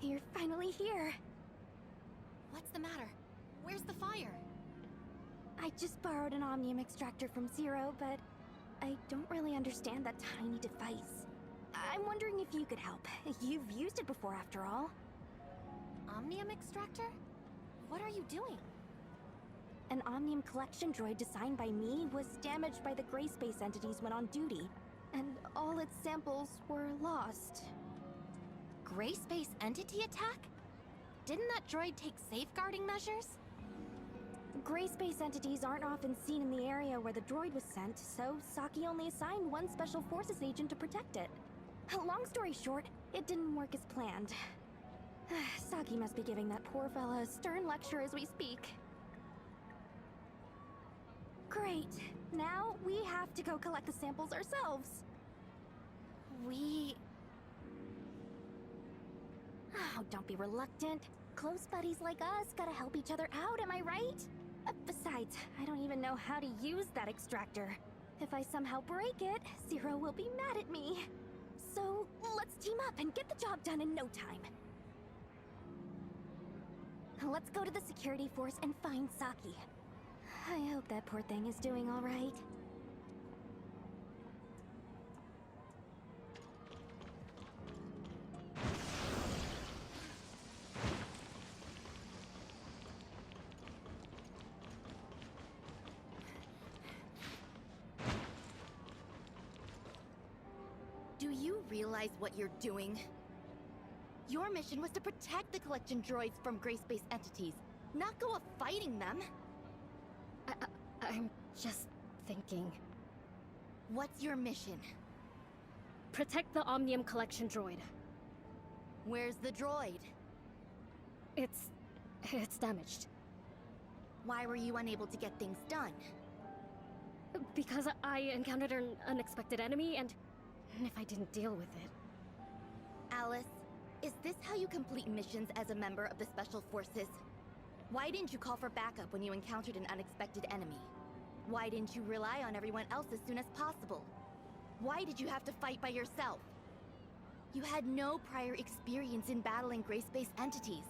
You're finally here. What's the matter? Where's the fire? I just borrowed an Omnium extractor from Zero, but I don't really understand that tiny device. I'm wondering if you could help. You've used it before, after all. Omnium extractor? What are you doing? An Omnium collection droid designed by me was damaged by the gray space entities when on duty, and all its samples were lost. Gray space entity attack? Didn't that droid take safeguarding measures? Gray space entities aren't often seen in the area where the droid was sent, so Saki only assigned one Special Forces agent to protect it. Long story short, it didn't work as planned. Saki must be giving that poor fella a stern lecture as we speak. Great. Now we have to go collect the samples ourselves. Oh, don't be reluctant. Close buddies like us gotta help each other out, am I right? Besides, I don't even know how to use that extractor. If I somehow break it, Zero will be mad at me. So, let's team up and get the job done in no time. Let's go to the security force and find Saki. I hope that poor thing is doing all right. Do you realize what you're doing? Your mission was to protect the collection droids from gray space entities, not go fighting them. I'm just thinking. What's your mission? Protect the Omnium collection droid. Where's the droid? It's damaged. Why were you unable to get things done? Because I encountered an unexpected enemy, and if I didn't deal with it... Alice, is this how you complete missions as a member of the Special Forces? Why didn't you call for backup when you encountered an unexpected enemy? Why didn't you rely on everyone else as soon as possible? Why did you have to fight by yourself? You had no prior experience in battling gray space entities.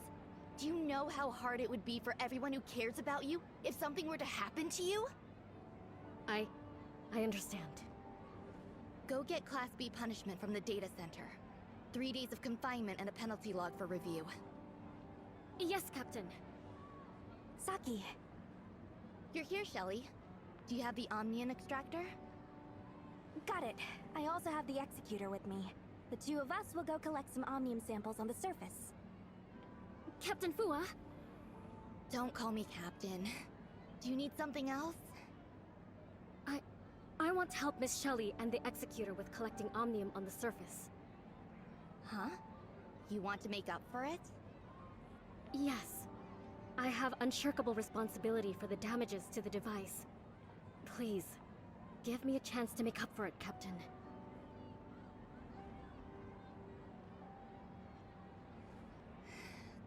Do you know how hard it would be for everyone who cares about you if something were to happen to you? I understand. Go get Class B punishment from the data center. 3 days of confinement and a penalty log for review. Yes, Captain. Saki. You're here, Shelley. Do you have the Omnium extractor? Got it. I also have the executor with me. The two of us will go collect some Omnium samples on the surface. Captain Fua? Don't call me Captain. Do you need something else? I want to help Miss Shelley and the executor with collecting Omnium on the surface. Huh? You want to make up for it? Yes. I have unshirkable responsibility for the damages to the device. Please, give me a chance to make up for it, Captain.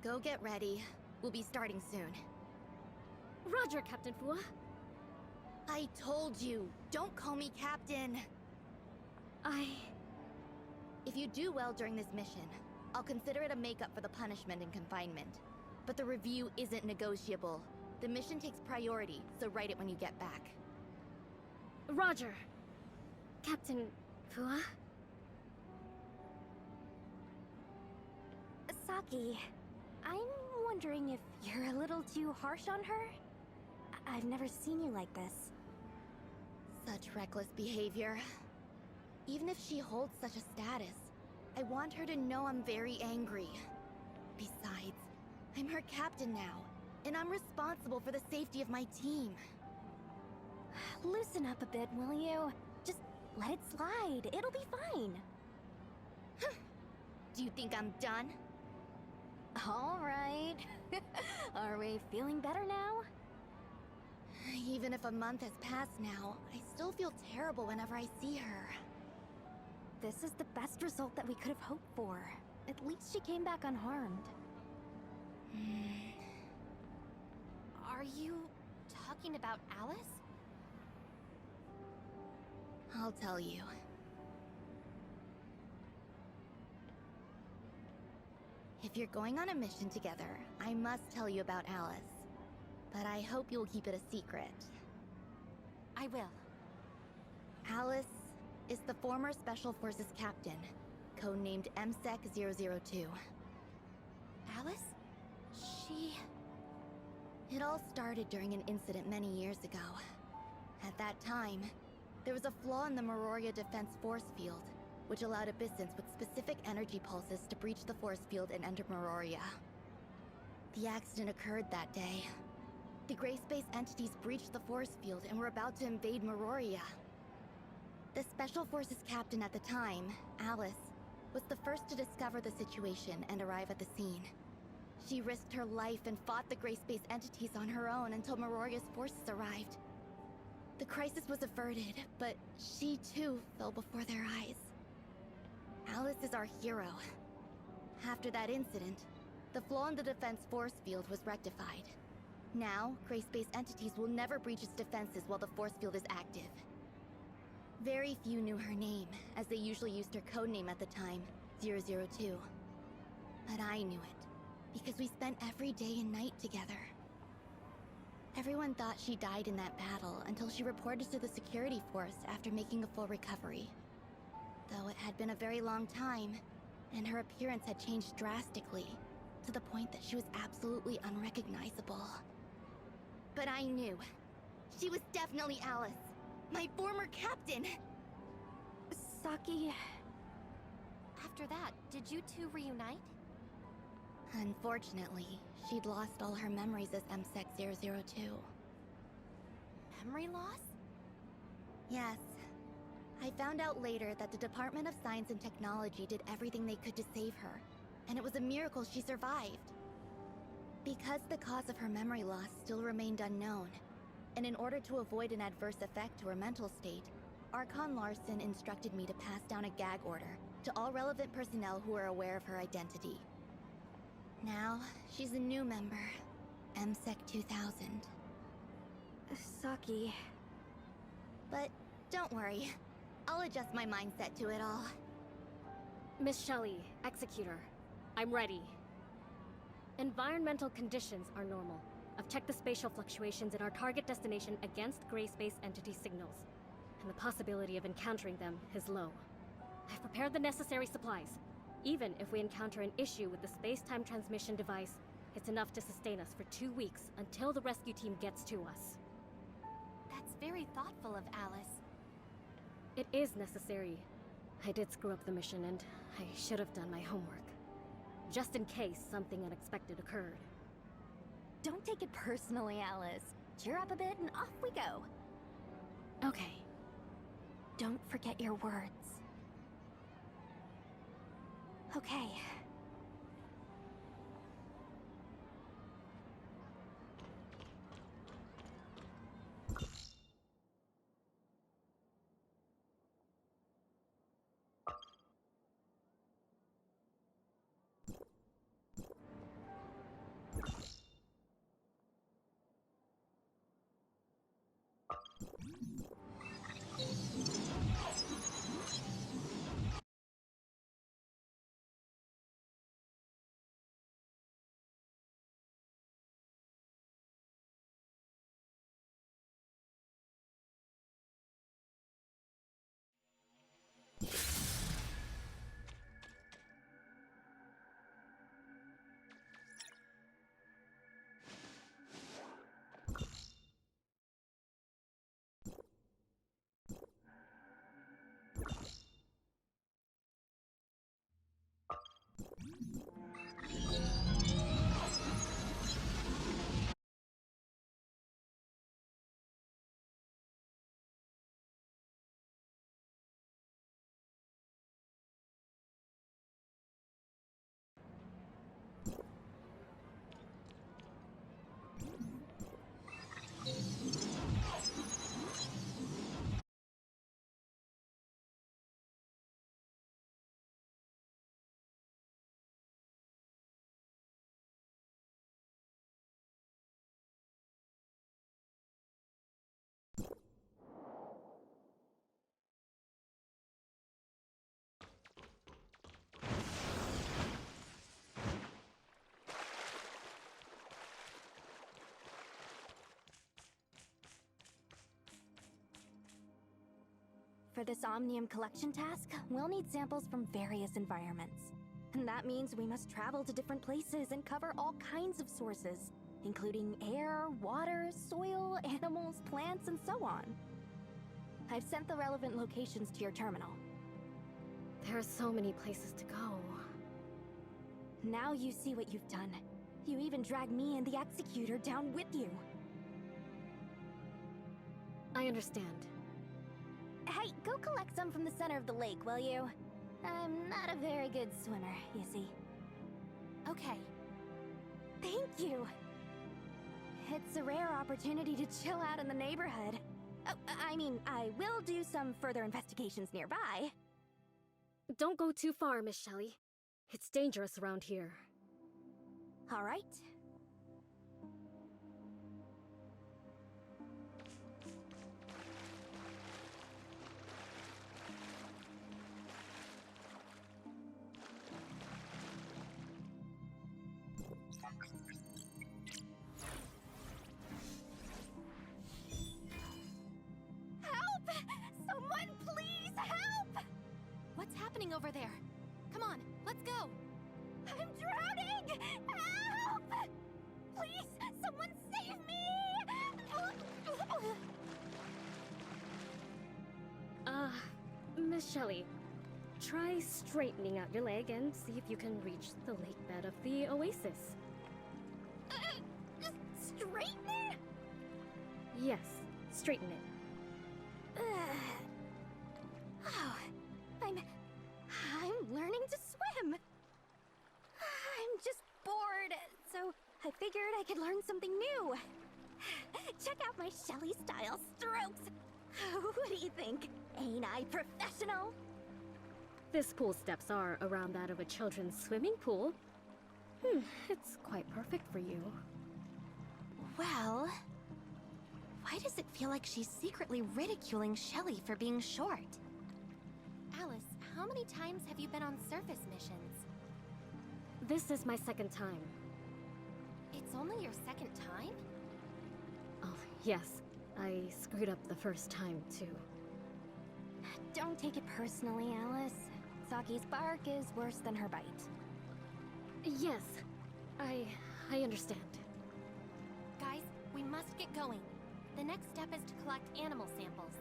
Go get ready. We'll be starting soon. Roger, Captain Fua. I told you, don't call me Captain. If you do well during this mission, I'll consider it a makeup for the punishment and confinement. But the review isn't negotiable. The mission takes priority, so write it when you get back. Roger. Captain Fua? Saki, I'm wondering if you're a little too harsh on her? I've never seen you like this. Such reckless behavior. Even if she holds such a status, I want her to know I'm very angry. Besides, I'm her captain now, and I'm responsible for the safety of my team. Loosen up a bit, will you? Just let it slide. It'll be fine. Do you think I'm done? All right. Are we feeling better now? Even if a month has passed now, I still feel terrible whenever I see her. This is the best result that we could have hoped for. At least she came back unharmed. Are you talking about Alice? I'll tell you. If you're going on a mission together, I must tell you about Alice. But I hope you'll keep it a secret. I will. Alice is the former Special Forces captain, codenamed MSEC-002. Alice? She... It all started during an incident many years ago. At that time, there was a flaw in the Meroria defense force field, which allowed abyssins with specific energy pulses to breach the force field and enter Meroria. The accident occurred that day. The gray space entities breached the force field and were about to invade Meroria. The Special Forces captain at the time, Alice, was the first to discover the situation and arrive at the scene. She risked her life and fought the gray space entities on her own until Meroria's forces arrived. The crisis was averted, but she too fell before their eyes. Alice is our hero. After that incident, the flaw in the defense force field was rectified. Now, gray space entities will never breach its defenses while the force field is active. Very few knew her name, as they usually used her codename at the time, 002. But I knew it, because we spent every day and night together. Everyone thought she died in that battle until she reported to the security force after making a full recovery. Though it had been a very long time, and her appearance had changed drastically, to the point that she was absolutely unrecognizable. But I knew. She was definitely Alice, my former captain! Saki... After that, did you two reunite? Unfortunately, she'd lost all her memories as MSEC-002. Memory loss? Yes. I found out later that the Department of Science and Technology did everything they could to save her, and it was a miracle she survived. Because the cause of her memory loss still remained unknown, and in order to avoid an adverse effect to her mental state, Archon Larson instructed me to pass down a gag order to all relevant personnel who are aware of her identity. Now, she's a new member, MSEC 2000. Saki... But don't worry, I'll adjust my mindset to it all. Miss Shelley, Executor, I'm ready. Environmental conditions are normal. I've checked the spatial fluctuations in our target destination against gray space entity signals, and the possibility of encountering them is low. I've prepared the necessary supplies. Even if we encounter an issue with the space-time transmission device, it's enough to sustain us for 2 weeks until the rescue team gets to us. That's very thoughtful of Alice. It is necessary. I did screw up the mission, and I should have done my homework. Just in case something unexpected occurred. Don't take it personally, Alice. Cheer up a bit and off we go. Okay. Don't forget your words. Okay. For this Omnium collection task, we'll need samples from various environments. And that means we must travel to different places and cover all kinds of sources, including air, water, soil, animals, plants, and so on. I've sent the relevant locations to your terminal. There are so many places to go. Now you see what you've done. You even dragged me and the Executor down with you. I understand. Hey, go collect some from the center of the lake, will you? I'm not a very good swimmer, you see. Okay. Thank you! It's a rare opportunity to chill out in the neighborhood. Oh, I mean, I will do some further investigations nearby. Don't go too far, Miss Shelley. It's dangerous around here. All right. Help! Someone please help! What's happening over there? Come on, let's go! I'm drowning! Help! Please, someone save me! Miss Shelley, try straightening out your leg and see if you can reach the lake bed of the oasis. Straighten? Yes, straighten it. Oh, I'm learning to swim. I'm just bored, so I figured I could learn something new. Check out my Shelly style strokes. What do you think? Ain't I professional? This pool steps are around that of a children's swimming pool. It's quite perfect for you. Well... why does it feel like she's secretly ridiculing Shelley for being short? Alice, how many times have you been on surface missions? This is my second time. It's only your second time? Oh, yes. I screwed up the first time, too. Don't take it personally, Alice. Saki's bark is worse than her bite. Yes, I understand. Guys, we must get going. The next step is to collect animal samples.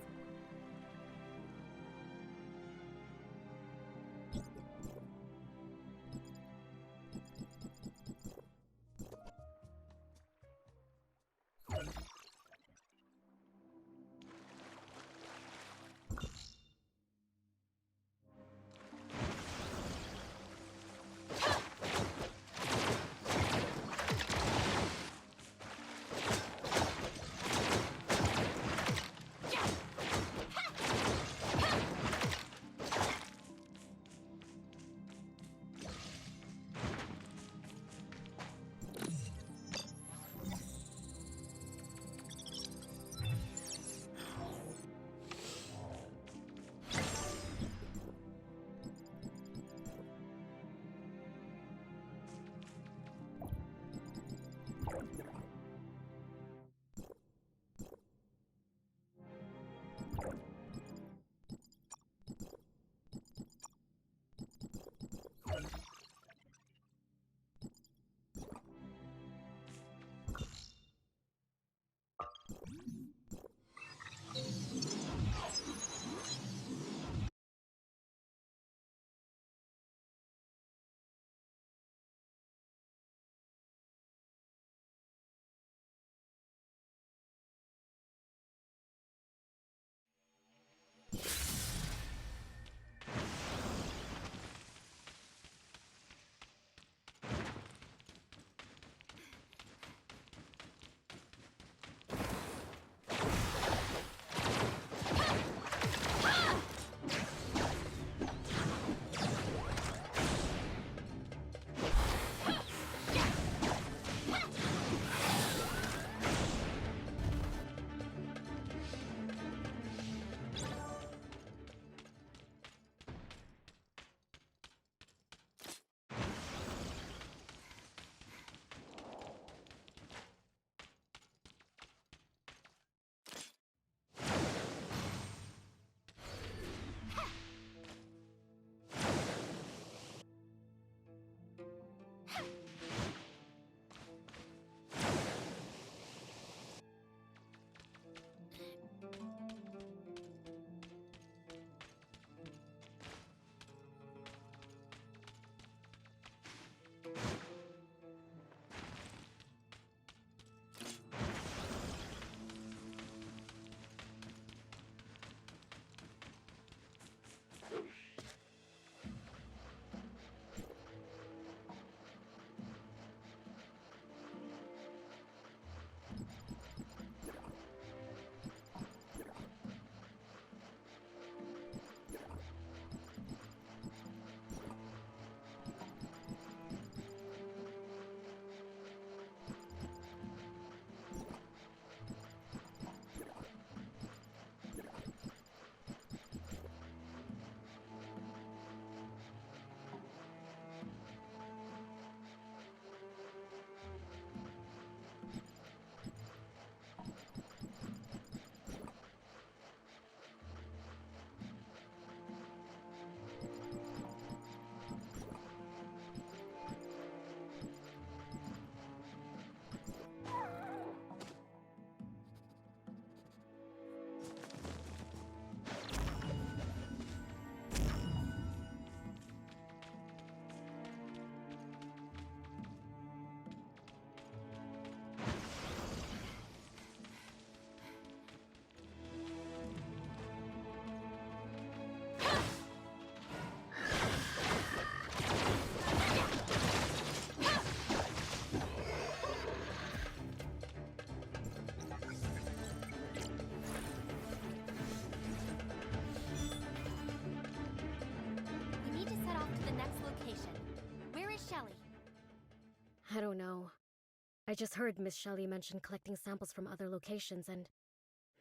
I just heard Miss Shelley mention collecting samples from other locations, and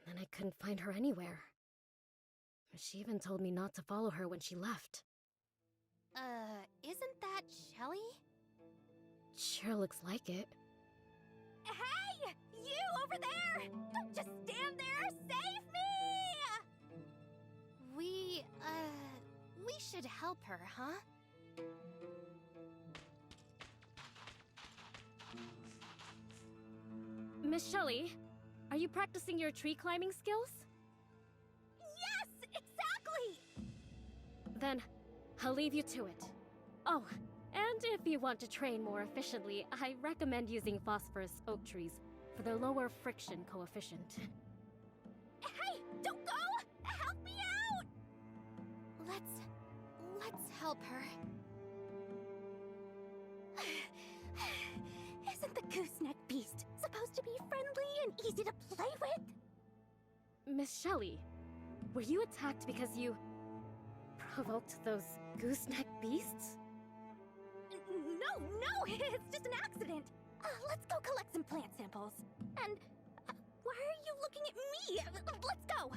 then I couldn't find her anywhere. She even told me not to follow her when she left. Isn't that Shelley? Sure looks like it. Hey! You over there! Don't just stand there! Save me! We should help her, huh? Miss Shelley, are you practicing your tree climbing skills? Yes! Exactly! Then, I'll leave you to it. Oh, and if you want to train more efficiently, I recommend using phosphorus oak trees for their lower friction coefficient. Hey! Don't go! Help me out! Let's help her. Isn't the gooseneck beast supposed to be friendly and easy to play with? Miss Shelley, were you attacked because you provoked those gooseneck beasts? No, it's just an accident. Let's go collect some plant samples. And why are you looking at me? Let's go.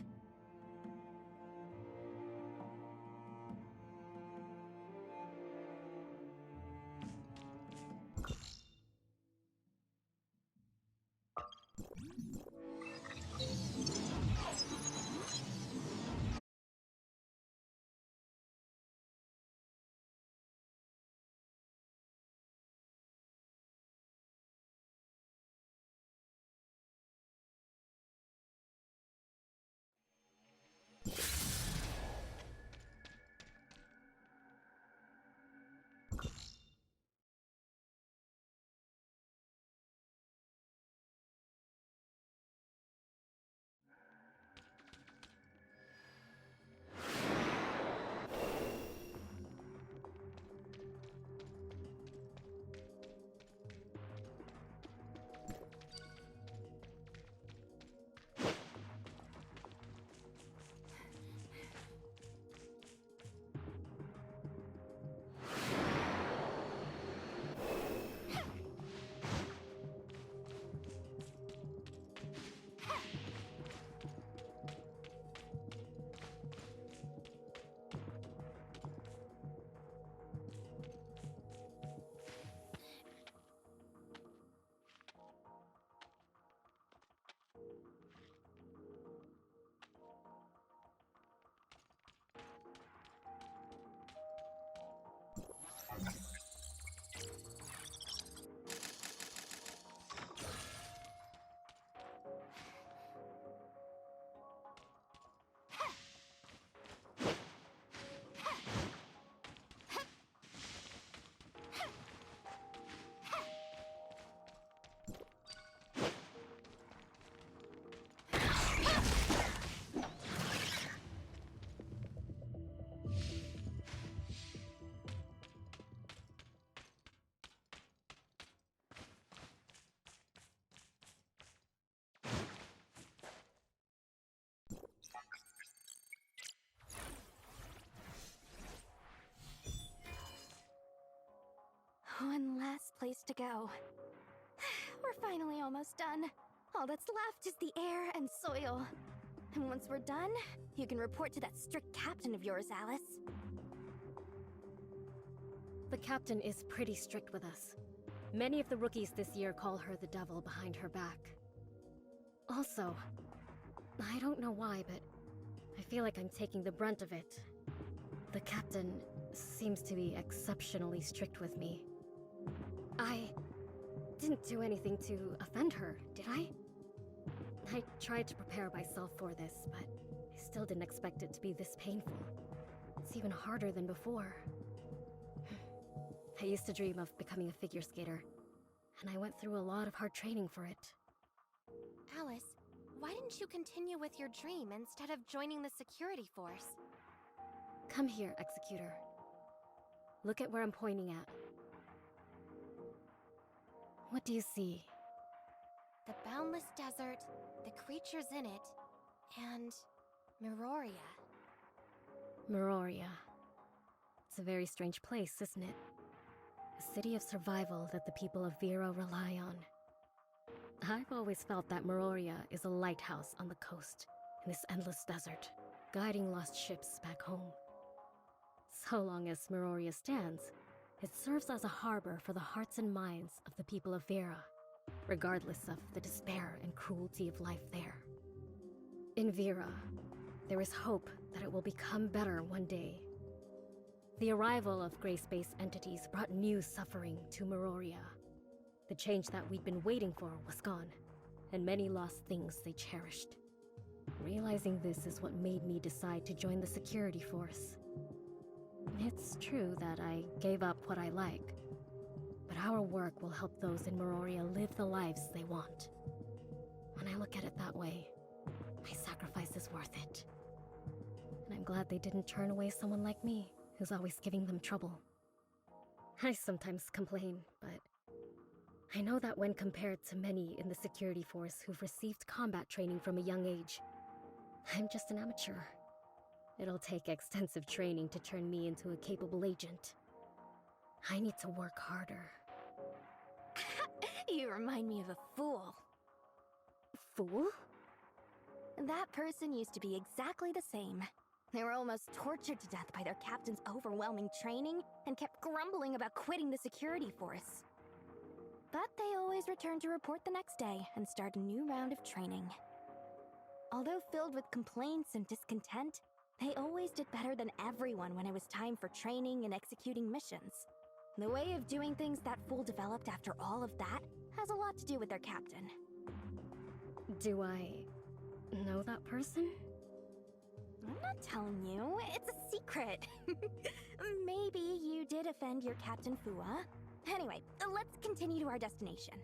One last place to go. We're finally almost done. All that's left is the air and soil. And once we're done, you can report to that strict captain of yours, Alice. The captain is pretty strict with us. Many of the rookies this year call her the devil behind her back. Also, I don't know why, but I feel like I'm taking the brunt of it. The captain seems to be exceptionally strict with me. I didn't do anything to offend her, did I? I tried to prepare myself for this, but I still didn't expect it to be this painful. It's even harder than before. I used to dream of becoming a figure skater, and I went through a lot of hard training for it. Alice, why didn't you continue with your dream instead of joining the security force? Come here, Executor. Look at where I'm pointing at. What do you see? The boundless desert, the creatures in it, and Miroria. Miroria. It's a very strange place, isn't it? A city of survival that the people of Vero rely on. I've always felt that Meroria is a lighthouse on the coast in this endless desert, guiding lost ships back home. So long as Meroria stands, it serves as a harbor for the hearts and minds of the people of Vera, regardless of the despair and cruelty of life there. In Vera, there is hope that it will become better one day. The arrival of gray space entities brought new suffering to Meroria. The change that we'd been waiting for was gone, and many lost things they cherished. Realizing this is what made me decide to join the security force. It's true that I gave up what I like, but our work will help those in Meroria live the lives they want. When I look at it that way, my sacrifice is worth it. And I'm glad they didn't turn away someone like me, who's always giving them trouble. I sometimes complain, but I know that when compared to many in the security force who've received combat training from a young age, I'm just an amateur. It'll take extensive training to turn me into a capable agent. I need to work harder. You remind me of a fool. Fool? That person used to be exactly the same. They were almost tortured to death by their captain's overwhelming training and kept grumbling about quitting the security force. But they always returned to report the next day and start a new round of training. Although filled with complaints and discontent, they always did better than everyone when it was time for training and executing missions. The way of doing things that fool developed after all of that has a lot to do with their captain. Do I know that person? I'm not telling you, it's a secret. Maybe you did offend your Captain Fua. Anyway, let's continue to our destination.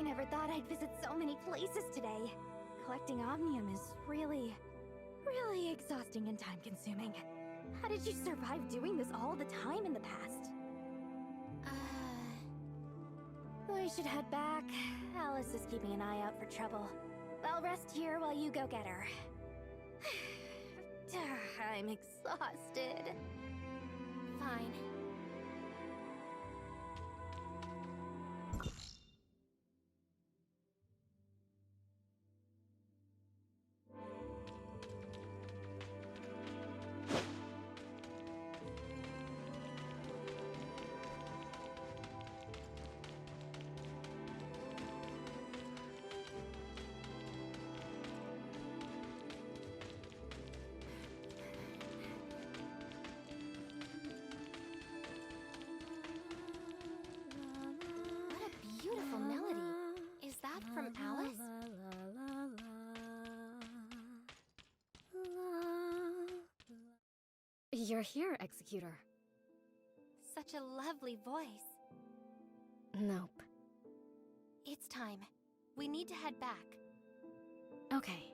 I never thought I'd visit so many places today. Collecting Omnium is really exhausting and time-consuming. How did you survive doing this all the time in the past? We should head back. Alice is keeping an eye out for trouble. I'll rest here while you go get her. I'm exhausted. Fine. Beautiful melody. Is that from Alice? You're here, Executor. Such a lovely voice. Nope. It's time. We need to head back. Okay.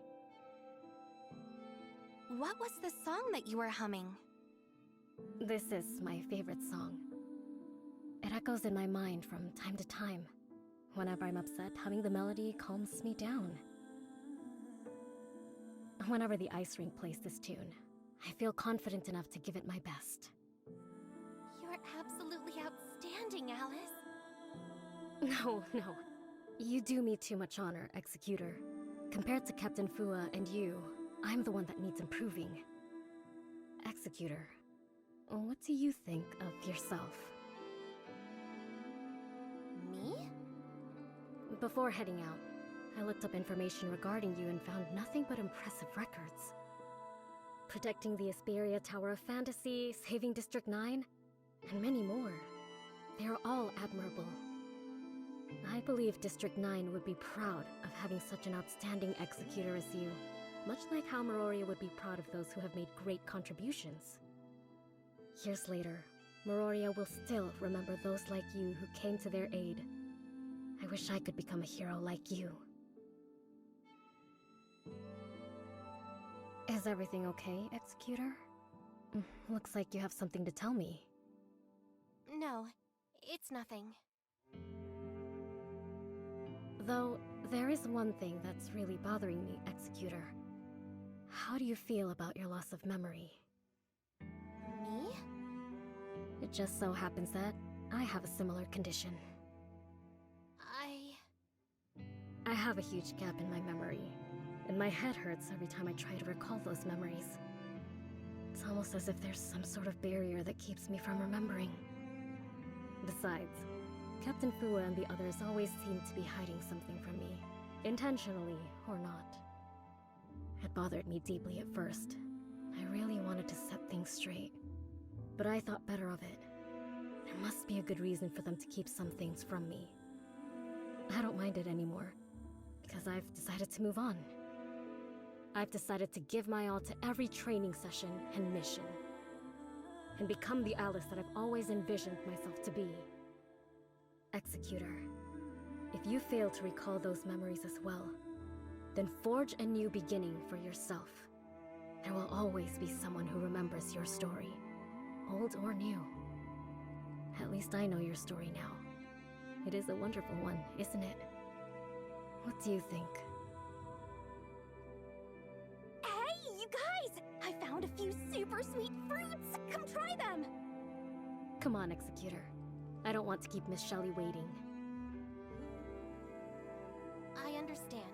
What was the song that you were humming? This is my favorite song. It echoes in my mind from time to time. Whenever I'm upset, humming the melody calms me down. Whenever the ice rink plays this tune, I feel confident enough to give it my best. You're absolutely outstanding, Alice. No. You do me too much honor, Executor. Compared to Captain Fua and you, I'm the one that needs improving. Executor, what do you think of yourself? Me? Before heading out, I looked up information regarding you and found nothing but impressive records. Protecting the Asperia Tower of Fantasy, saving District 9, and many more. They are all admirable. I believe District 9 would be proud of having such an outstanding executor as you, much like how Meroria would be proud of those who have made great contributions. Years later, Meroria will still remember those like you who came to their aid. I wish I could become a hero like you. Is everything okay, Executor? Looks like you have something to tell me. No, it's nothing. Though, there is one thing that's really bothering me, Executor. How do you feel about your loss of memory? Me? It just so happens that I have a similar condition. I have a huge gap in my memory, and my head hurts every time I try to recall those memories. It's almost as if there's some sort of barrier that keeps me from remembering. Besides, Captain Fua and the others always seem to be hiding something from me, intentionally or not. It bothered me deeply at first. I really wanted to set things straight, but I thought better of it. There must be a good reason for them to keep some things from me. I don't mind it anymore, because I've decided to move on. I've decided to give my all to every training session and mission, and become the Alice that I've always envisioned myself to be. Executor, if you fail to recall those memories as well, then forge a new beginning for yourself. There will always be someone who remembers your story, old or new. At least I know your story now. It is a wonderful one, isn't it? What do you think? Hey, you guys! I found a few super sweet fruits! Come try them! Come on, Executor. I don't want to keep Miss Shelley waiting. I understand.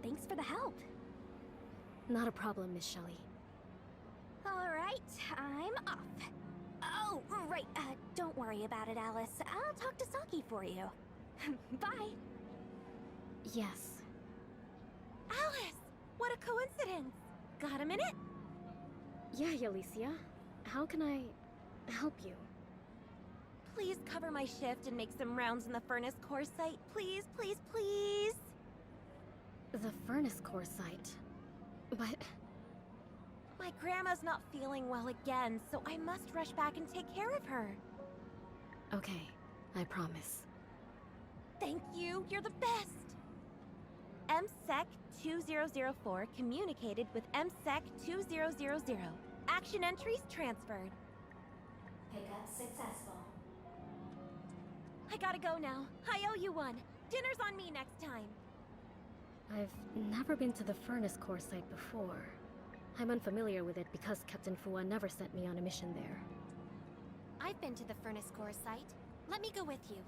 Thanks for the help. Not a problem, Miss Shelley. Alright, I'm off. Oh, right, don't worry about it, Alice. I'll talk to Saki for you. Bye. Yes. Alice! What a coincidence! Got a minute? Yeah, Alicia. How can I help you? Please cover my shift and make some rounds in the furnace core site. Please, please, please! The furnace core site. But... My grandma's not feeling well again, so I must rush back and take care of her. Okay, I promise. Thank you, you're the best! MSEC 2004 communicated with MSEC 2000. Action entries transferred. Pickup successful. I gotta go now. I owe you one. Dinner's on me next time. I've never been to the furnace core site before. I'm unfamiliar with it because Captain Fua never sent me on a mission there. I've been to the furnace core site. Let me go with you.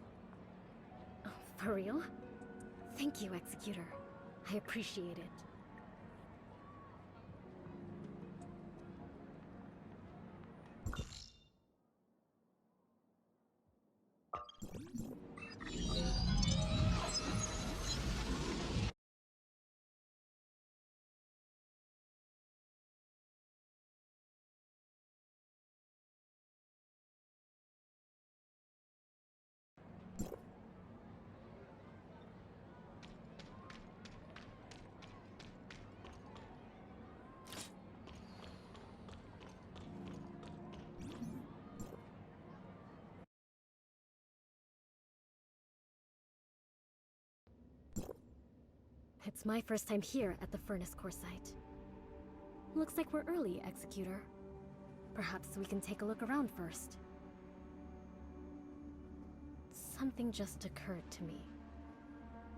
Oh, for real? Thank you, Executor. I appreciate it. It's my first time here at the furnace core site. Looks like we're early, Executor. Perhaps we can take a look around first. Something just occurred to me.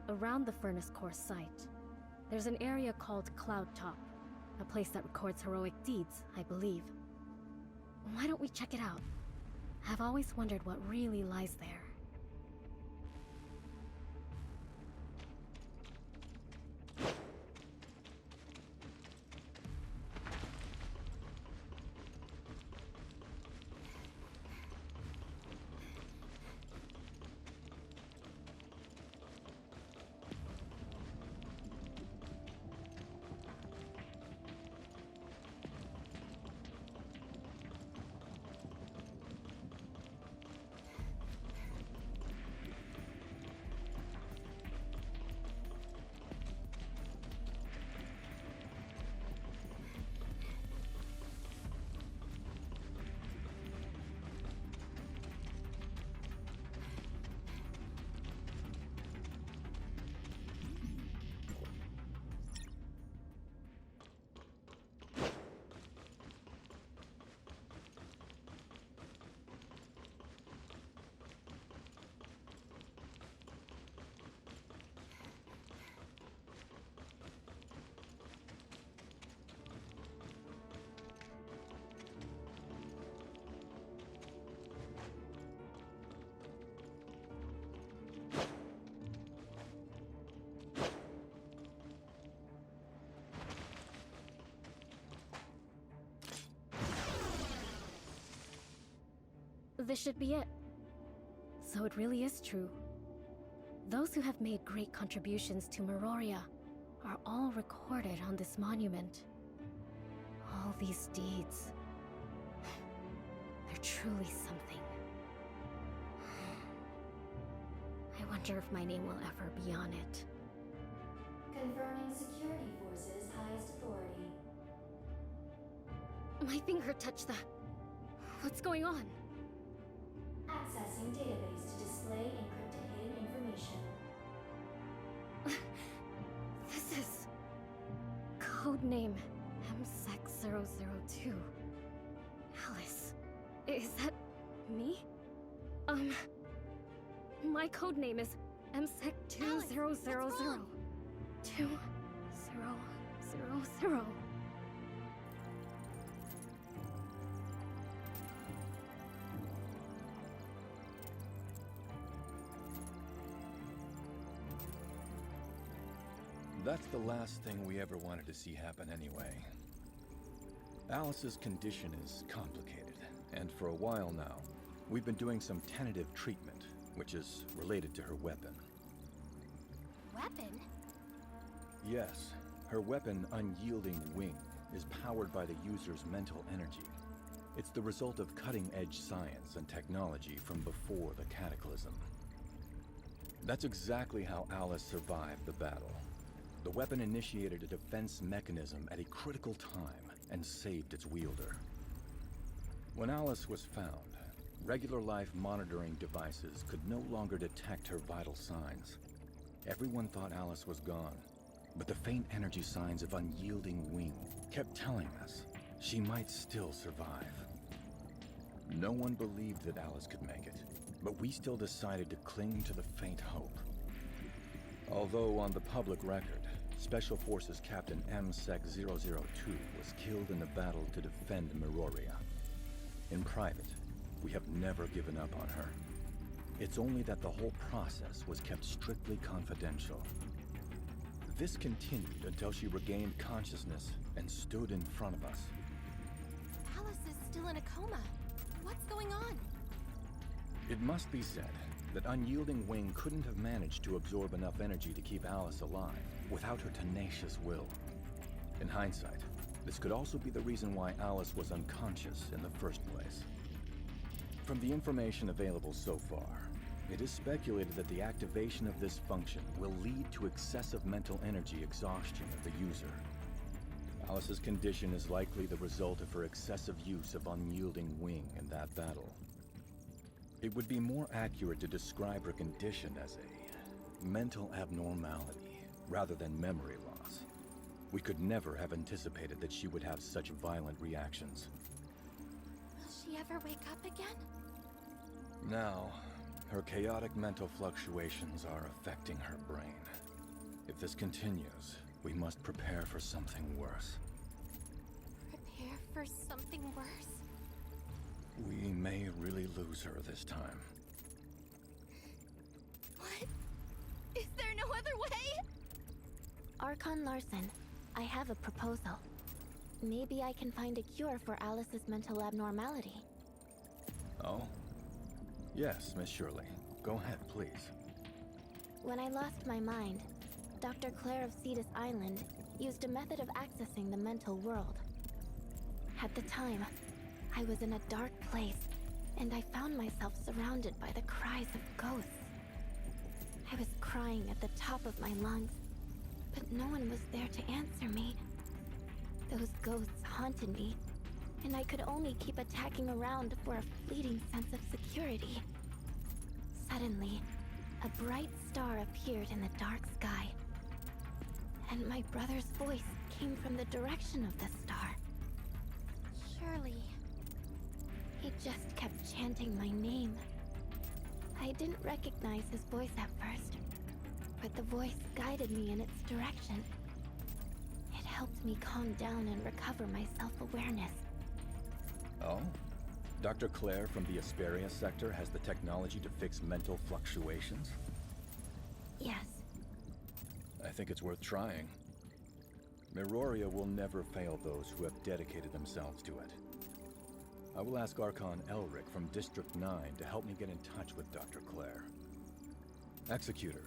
Around the furnace core site, there's an area called Cloud Top, a place that records heroic deeds, I believe. Why don't we check it out? I've always wondered what really lies there. This should be it. So it really is true. Those who have made great contributions to Meroria are all recorded on this monument. All these deeds. They're truly something. I wonder if my name will ever be on it. Confirming security forces' highest authority. My finger touched the... What's going on? Accessing database to display encrypted hidden information. This is... Codename MSEC-002. Alice, is that me? My codename is MSEC-2000. 2000. That's the last thing we ever wanted to see happen anyway. Alice's condition is complicated, and for a while now, we've been doing some tentative treatment, which is related to her weapon. Weapon? Yes, her weapon, Unyielding Wing, is powered by the user's mental energy. It's the result of cutting-edge science and technology from before the Cataclysm. That's exactly how Alice survived the battle. The weapon initiated a defense mechanism at a critical time and saved its wielder. When Alice was found, regular life monitoring devices could no longer detect her vital signs. Everyone thought Alice was gone, but the faint energy signs of Unyielding Wing kept telling us she might still survive. No one believed that Alice could make it, but we still decided to cling to the faint hope. Although on the public record, Special Forces Captain MSEC-002 was killed in the battle to defend Meroria. In private, we have never given up on her. It's only that the whole process was kept strictly confidential. This continued until she regained consciousness and stood in front of us. Alice is still in a coma. What's going on? It must be said that Unyielding Wing couldn't have managed to absorb enough energy to keep Alice alive without her tenacious will. In hindsight, this could also be the reason why Alice was unconscious in the first place. From the information available so far, it is speculated that the activation of this function will lead to excessive mental energy exhaustion of the user. Alice's condition is likely the result of her excessive use of Unyielding Wing in that battle. It would be more accurate to describe her condition as a mental abnormality rather than memory loss. We could never have anticipated that she would have such violent reactions. Will she ever wake up again? Now, her chaotic mental fluctuations are affecting her brain. If this continues, we must prepare for something worse. Prepare for something worse? We may really lose her this time. What? Is there no other way? Archon Larson, I have a proposal. Maybe I can find a cure for Alice's mental abnormality. Oh? Yes, Miss Shirley. Go ahead, please. When I lost my mind, Dr. Claire of Cetus Island used a method of accessing the mental world. At the time, I was in a dark place, and I found myself surrounded by the cries of ghosts. I was crying at the top of my lungs, but no one was there to answer me. Those ghosts haunted me, and I could only keep attacking around for a fleeting sense of security. Suddenly, a bright star appeared in the dark sky, and my brother's voice came from the direction of the star. Surely. He just kept chanting my name. I didn't recognize his voice at first, but the voice guided me in its direction. It helped me calm down and recover my self-awareness. Oh? Dr. Claire from the Asperia sector has the technology to fix mental fluctuations? Yes. I think it's worth trying. Meroria will never fail those who have dedicated themselves to it. I will ask Archon Elric from District 9 to help me get in touch with Dr. Claire. Executor,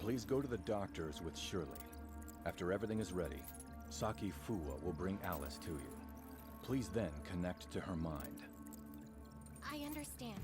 please go to the doctors with Shirley. After everything is ready, Saki Fuwa will bring Alice to you. Please then connect to her mind. I understand.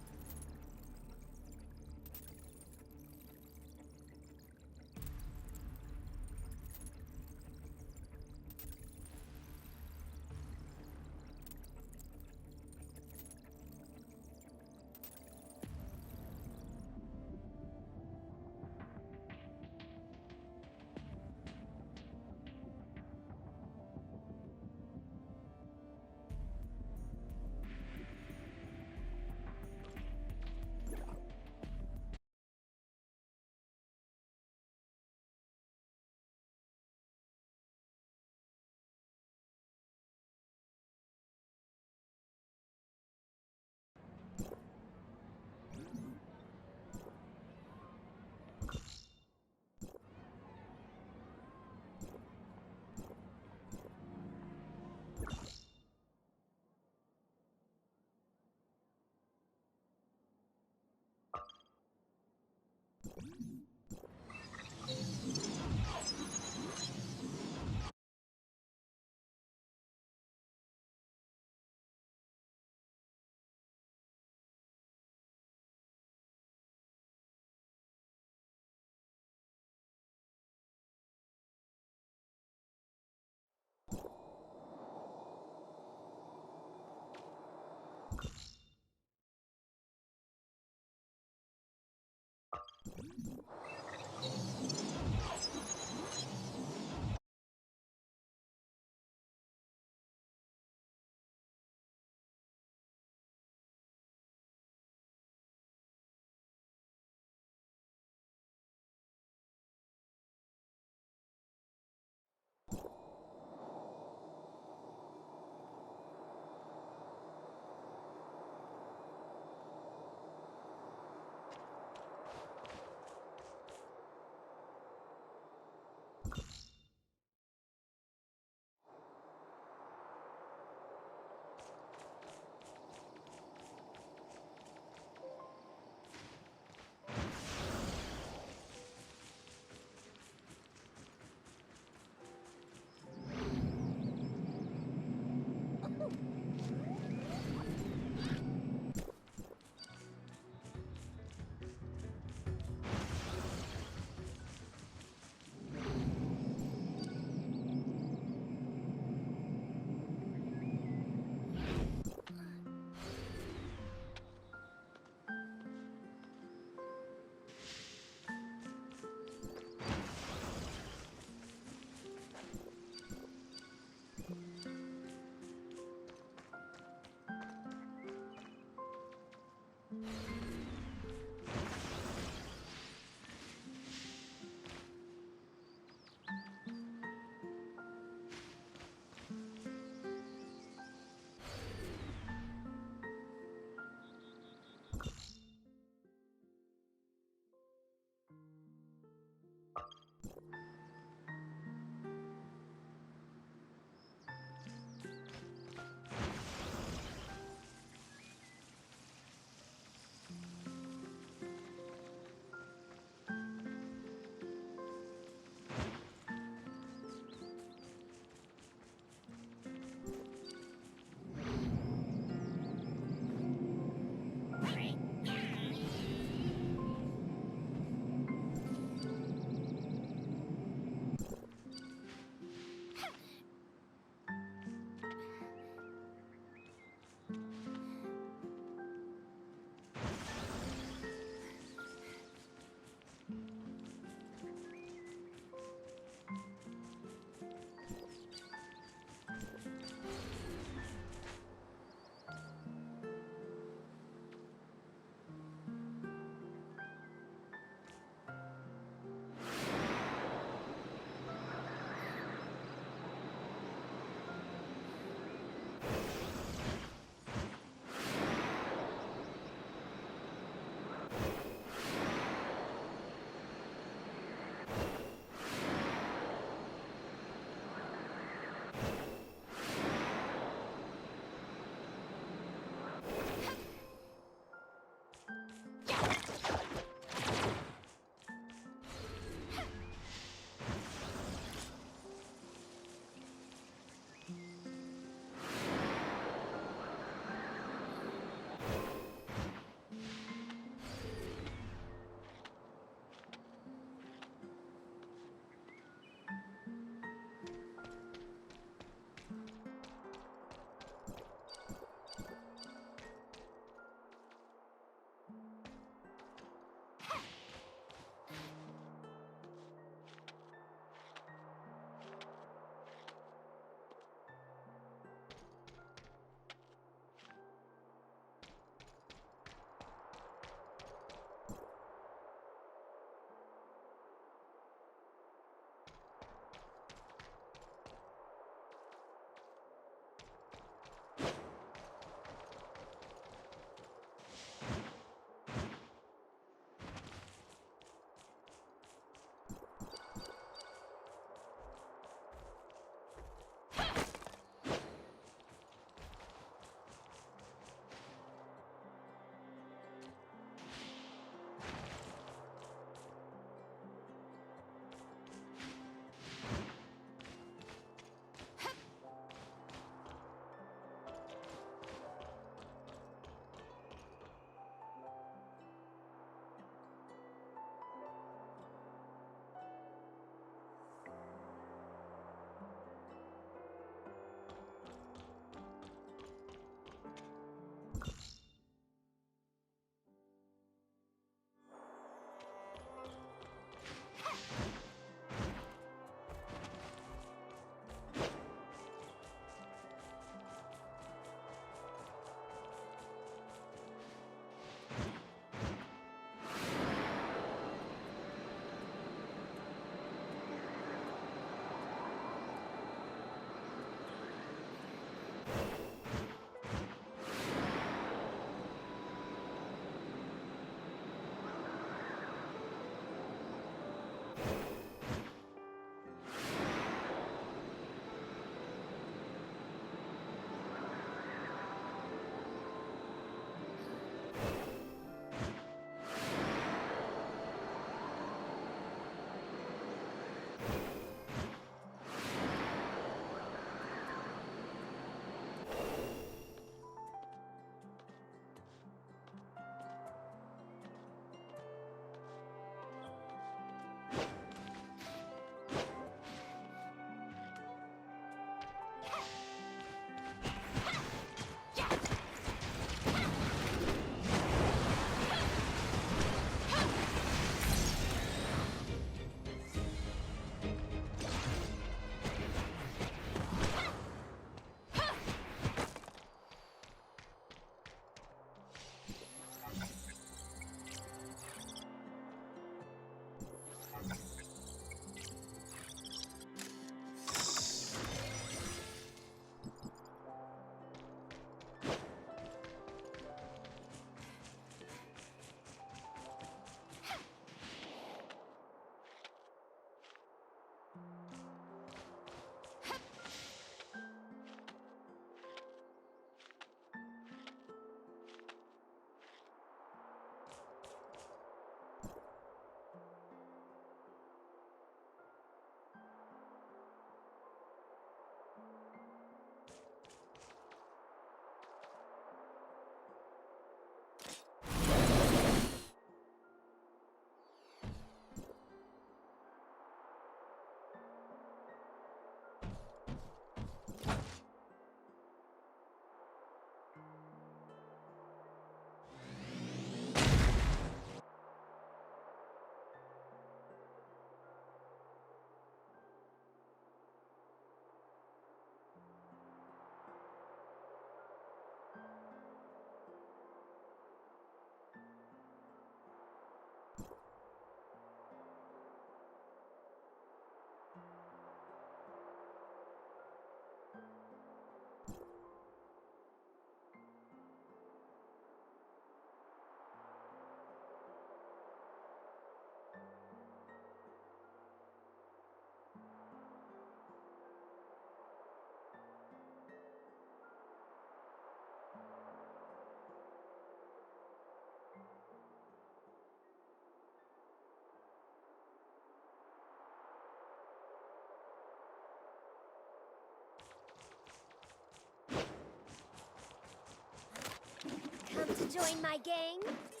join my gang?